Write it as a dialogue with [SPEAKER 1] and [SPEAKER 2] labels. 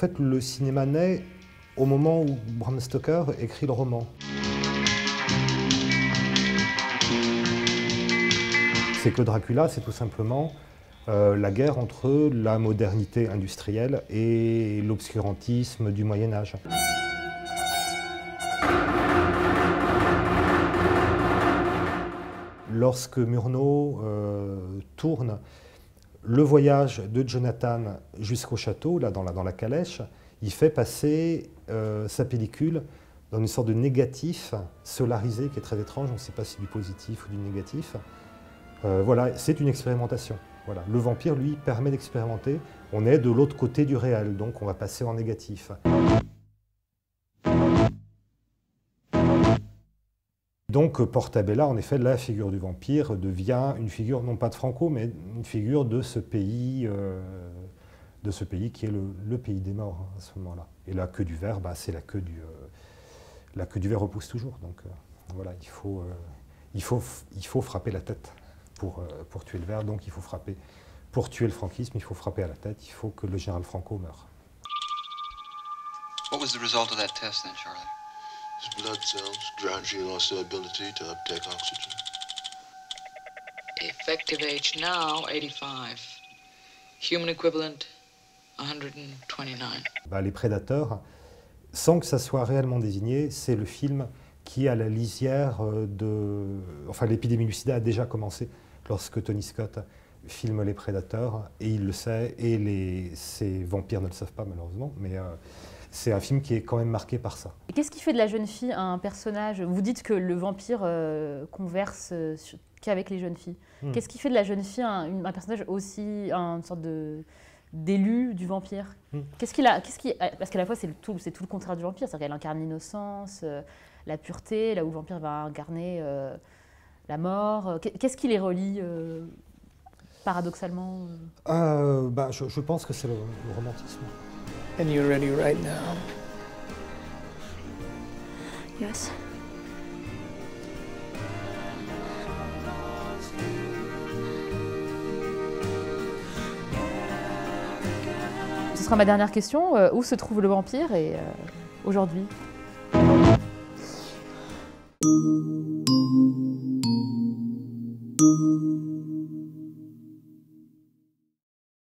[SPEAKER 1] fait, le cinéma naît au moment où Bram Stoker écrit le roman. C'est que Dracula, c'est tout simplement la guerre entre la modernité industrielle et l'obscurantisme du Moyen-Âge. Lorsque Murnau tourne le voyage de Jonathan jusqu'au château, là dans la calèche, il fait passer sa pellicule dans une sorte de négatif solarisé qui est très étrange, on ne sait pas si c'est du positif ou du négatif. Voilà, c'est une expérimentation. Voilà. Le vampire, lui, permet d'expérimenter. On est de l'autre côté du réel, donc on va passer en négatif. Donc Portabella, en effet, la figure du vampire devient une figure, non pas de Franco, mais une figure de ce pays qui est le pays des morts hein, à ce moment-là. Et la queue du ver, bah, c'est la queue du ver repousse toujours. Donc voilà, il faut frapper la tête pour tuer le ver, donc il faut frapper. Pour tuer le franquisme, il faut frapper à la tête, il faut que le général Franco meure.
[SPEAKER 2] What was the result of that test then, Charlie?
[SPEAKER 3] His blood cells gradually lost their ability to uptake oxygen.
[SPEAKER 4] Effective age now, 85. Human equivalent, 129.
[SPEAKER 1] Bah, les prédateurs, sans que ça soit réellement désigné, c'est le film qui est à la lisière de... Enfin, l'épidémie du sida a déjà commencé lorsque Tony Scott filme Les Prédateurs, et il le sait, et ces vampires ne le savent pas malheureusement, mais c'est un film qui est quand même marqué par ça.
[SPEAKER 5] Et qu'est-ce qui fait de la jeune fille un personnage? Vous dites que le vampire converse qu'avec les jeunes filles. Qu'est-ce qui fait de la jeune fille un personnage aussi, une sorte d'élu du vampire? Qu'est-ce qu'il a, parce qu'à la fois c'est tout le contraire du vampire, c'est-à-dire qu'elle incarne l'innocence, la pureté, là où le vampire va incarner la mort. Qu'est-ce qui les relie paradoxalement?
[SPEAKER 1] Bah, je pense que c'est le romantisme.
[SPEAKER 6] And you're ready right now?
[SPEAKER 7] Yes.
[SPEAKER 5] Ce sera ma dernière question. Où se trouve le vampire et aujourd'hui?